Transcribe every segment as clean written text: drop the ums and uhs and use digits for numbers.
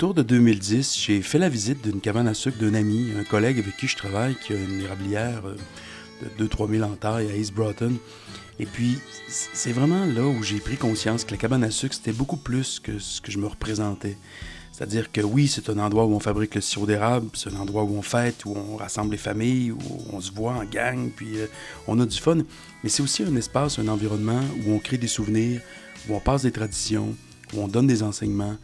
Autour de 2010, j'ai fait la visite d'une cabane à sucre d'un ami, un collègue avec qui je travaille, qui a une érablière de 2-3 000 en taille à East Broughton. Et puis, c'est vraiment là où j'ai pris conscience que la cabane à sucre, c'était beaucoup plus que ce que je me représentais. C'est-à-dire que oui, c'est un endroit où on fabrique le sirop d'érable, c'est un endroit où on fête, où on rassemble les familles, où on se voit en gang, puis on a du fun. Mais c'est aussi un espace, un environnement où on crée des souvenirs, où on passe des traditions, où on donne des enseignements,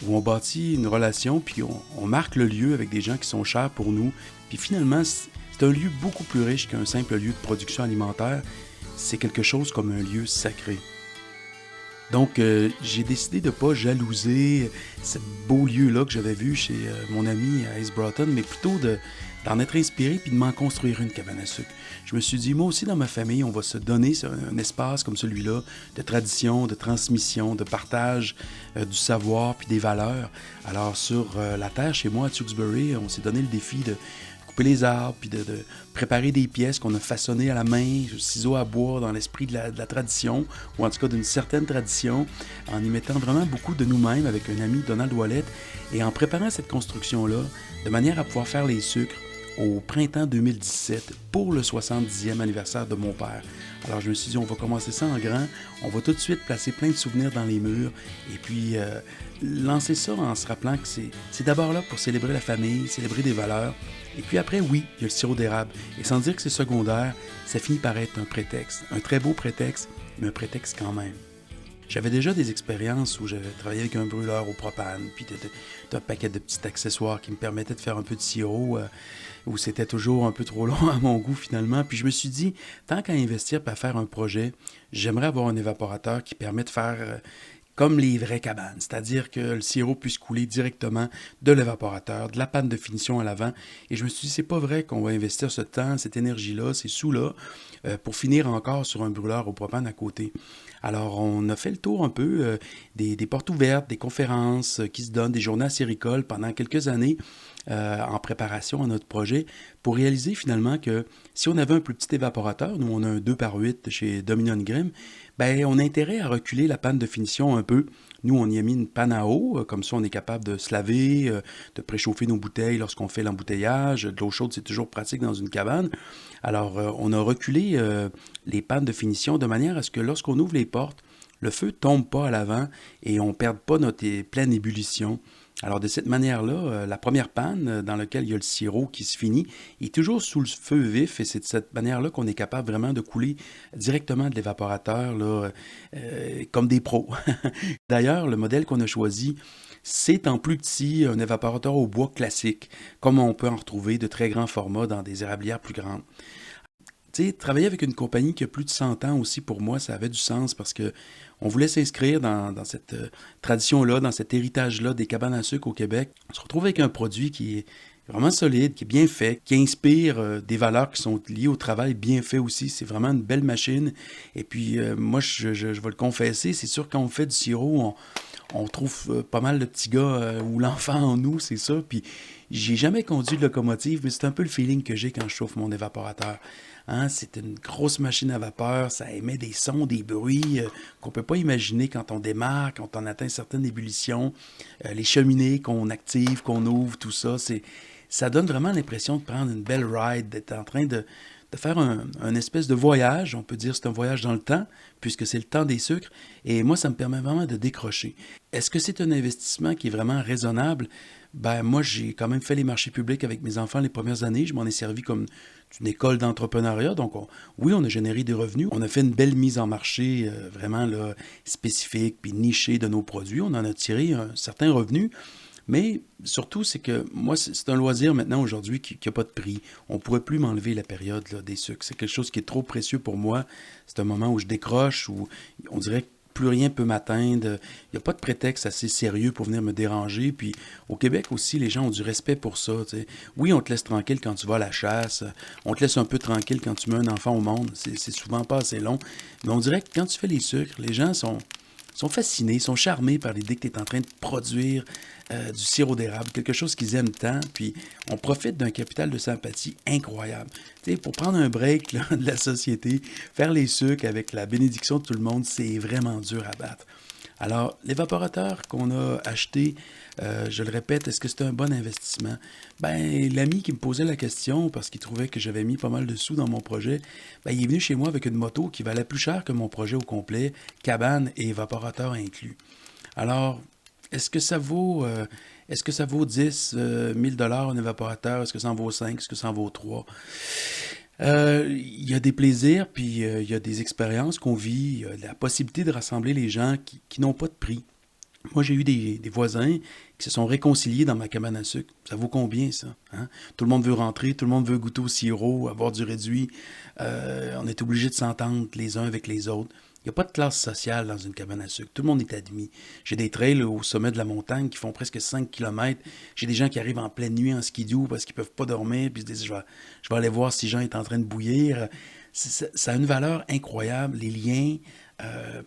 où on bâtit une relation, puis on marque le lieu avec des gens qui sont chers pour nous. Puis finalement, c'est un lieu beaucoup plus riche qu'un simple lieu de production alimentaire. C'est quelque chose comme un lieu sacré. Donc, j'ai décidé de ne pas jalouser ce beau lieu-là que j'avais vu chez mon ami à East Broughton, mais plutôt d'en être inspiré puis de m'en construire une cabane à sucre. Je me suis dit, moi aussi, dans ma famille, on va se donner un espace comme celui-là de tradition, de transmission, de partage du savoir puis des valeurs. Alors, sur la terre, chez moi, à Tewksbury, on s'est donné le défi de couper les arbres, puis de préparer des pièces qu'on a façonnées à la main, ciseaux à bois, dans l'esprit de la tradition, ou en tout cas d'une certaine tradition, en y mettant vraiment beaucoup de nous-mêmes avec un ami, Donald Ouellet, et en préparant cette construction-là, de manière à pouvoir faire les sucres au printemps 2017 pour le 70e anniversaire de mon père. Alors je me suis dit, on va commencer ça en grand, on va tout de suite placer plein de souvenirs dans les murs, et puis lancer ça en se rappelant que c'est d'abord là pour célébrer la famille, célébrer des valeurs, et puis après, oui, il y a le sirop d'érable. Et sans dire que c'est secondaire, ça finit par être un prétexte. Un très beau prétexte, mais un prétexte quand même. J'avais déjà des expériences où j'avais travaillé avec un brûleur au propane, puis un paquet de petits accessoires qui me permettaient de faire un peu de sirop, où c'était toujours un peu trop long à mon goût finalement. Puis je me suis dit, tant qu'à investir pour faire un projet, j'aimerais avoir un évaporateur qui permet de faire comme les vraies cabanes, c'est-à-dire que le sirop puisse couler directement de l'évaporateur, de la panne de finition à l'avant. Et je me suis dit, c'est pas vrai qu'on va investir ce temps, cette énergie-là, ces sous-là, pour finir encore sur un brûleur au propane à côté. Alors, on a fait le tour un peu des portes ouvertes, des conférences qui se donnent, des journées à Séricole pendant quelques années en préparation à notre projet pour réaliser finalement que si on avait un plus petit évaporateur, nous on a un 2 par 8 chez Dominion Grimm, ben on a intérêt à reculer la panne de finition un peu. Nous, on y a mis une panne à eau, comme ça on est capable de se laver, de préchauffer nos bouteilles lorsqu'on fait l'embouteillage. De l'eau chaude, c'est toujours pratique dans une cabane. Alors, on a reculé les pannes de finition de manière à ce que lorsqu'on ouvre les portes, le feu ne tombe pas à l'avant et on ne perde pas notre pleine ébullition. Alors, de cette manière-là, la première panne dans laquelle il y a le sirop qui se finit est toujours sous le feu vif et c'est de cette manière-là qu'on est capable vraiment de couler directement de l'évaporateur là, comme des pros. D'ailleurs, le modèle qu'on a choisi, c'est en plus petit un évaporateur au bois classique, comme on peut en retrouver de très grands formats dans des érablières plus grandes. Tu sais, travailler avec une compagnie qui a plus de 100 ans aussi, pour moi, ça avait du sens parce que on voulait s'inscrire dans cette tradition-là, dans cet héritage-là des cabanes à sucre au Québec. On se retrouve avec un produit qui est vraiment solide, qui est bien fait, qui inspire des valeurs qui sont liées au travail bien fait aussi. C'est vraiment une belle machine. Et puis, moi, je vais le confesser, c'est sûr, quand on fait du sirop, on trouve pas mal de petits gars ou l'enfant en nous, c'est ça. Puis, j'ai jamais conduit de locomotive, mais c'est un peu le feeling que j'ai quand je chauffe mon évaporateur. Hein, c'est une grosse machine à vapeur, ça émet des sons, des bruits qu'on ne peut pas imaginer quand on démarre, quand on atteint certaines ébullitions. Les cheminées qu'on active, qu'on ouvre, tout ça, ça donne vraiment l'impression de prendre une belle ride, d'être en train de faire un espèce de voyage. On peut dire que c'est un voyage dans le temps, puisque c'est le temps des sucres. Et moi, ça me permet vraiment de décrocher. Est-ce que c'est un investissement qui est vraiment raisonnable? Ben, moi, j'ai quand même fait les marchés publics avec mes enfants les premières années. Je m'en ai servi comme d'une école d'entrepreneuriat. Donc, oui, on a généré des revenus. On a fait une belle mise en marché vraiment là, spécifique puis nichée de nos produits. On en a tiré un certain revenu. Mais surtout, c'est que moi, c'est un loisir maintenant aujourd'hui qui n'a pas de prix. On ne pourrait plus m'enlever la période là, des sucres. C'est quelque chose qui est trop précieux pour moi. C'est un moment où je décroche, où on dirait que plus rien peut m'atteindre. Il n'y a pas de prétexte assez sérieux pour venir me déranger. Puis au Québec aussi, les gens ont du respect pour ça. T'sais. Oui, on te laisse tranquille quand tu vas à la chasse. On te laisse un peu tranquille quand tu mets un enfant au monde. C'est souvent pas assez long. Mais on dirait que quand tu fais les sucres, les gens sont fascinés, sont charmés par l'idée que tu es en train de produire du sirop d'érable, quelque chose qu'ils aiment tant, puis on profite d'un capital de sympathie incroyable. Tu sais, pour prendre un break là, de la société, faire les sucres avec la bénédiction de tout le monde, c'est vraiment dur à battre. Alors, l'évaporateur qu'on a acheté, je le répète, est-ce que c'est un bon investissement? Ben, l'ami qui me posait la question, parce qu'il trouvait que j'avais mis pas mal de sous dans mon projet, ben, il est venu chez moi avec une moto qui valait plus cher que mon projet au complet, cabane et évaporateur inclus. Alors, est-ce que ça vaut, euh, est-ce que ça vaut 10 000 un évaporateur? Est-ce que ça en vaut 5? Est-ce que ça en vaut 3? Il y a des plaisirs, puis il y a des expériences qu'on vit, il y a la possibilité de rassembler les gens qui n'ont pas de prix. Moi, j'ai eu des voisins qui se sont réconciliés dans ma cabane à sucre. Ça vaut combien, ça? Hein? Tout le monde veut rentrer, tout le monde veut goûter au sirop, avoir du réduit. On est obligé de s'entendre les uns avec les autres. Il n'y a pas de classe sociale dans une cabane à sucre. Tout le monde est admis. J'ai des trails au sommet de la montagne qui font presque 5 kilomètres. J'ai des gens qui arrivent en pleine nuit en skidoo parce qu'ils ne peuvent pas dormir, puis ils se disent, je vais aller voir si Jean est en train de bouillir. Ça a une valeur incroyable. Les liens, euh,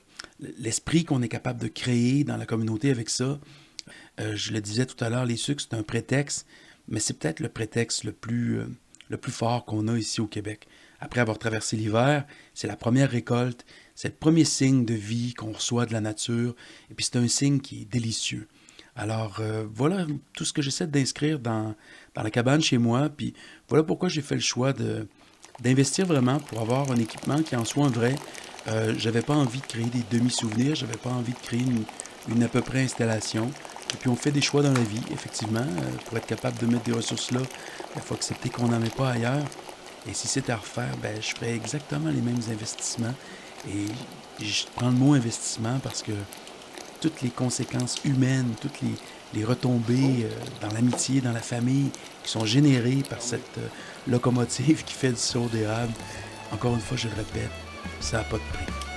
l'esprit qu'on est capable de créer dans la communauté avec ça. Je le disais tout à l'heure, les sucres, c'est un prétexte, mais c'est peut-être le prétexte le plus fort qu'on a ici au Québec. Après avoir traversé l'hiver, c'est la première récolte, c'est le premier signe de vie qu'on reçoit de la nature, et puis c'est un signe qui est délicieux. Alors voilà tout ce que j'essaie d'inscrire dans la cabane chez moi, puis voilà pourquoi j'ai fait le choix d'investir vraiment pour avoir un équipement qui en soit un vrai. J'avais pas envie de créer des demi-souvenirs, j'avais pas envie de créer une à peu près installation. Et puis on fait des choix dans la vie, effectivement. Pour être capable de mettre des ressources là, il faut accepter qu'on n'en met pas ailleurs. Et si c'était à refaire, ben, je ferais exactement les mêmes investissements. Et je prends le mot investissement parce que toutes les conséquences humaines, toutes les retombées dans l'amitié, dans la famille, qui sont générées par cette locomotive qui fait du sirop d'érable, encore une fois, je le répète, ça n'a pas de prix.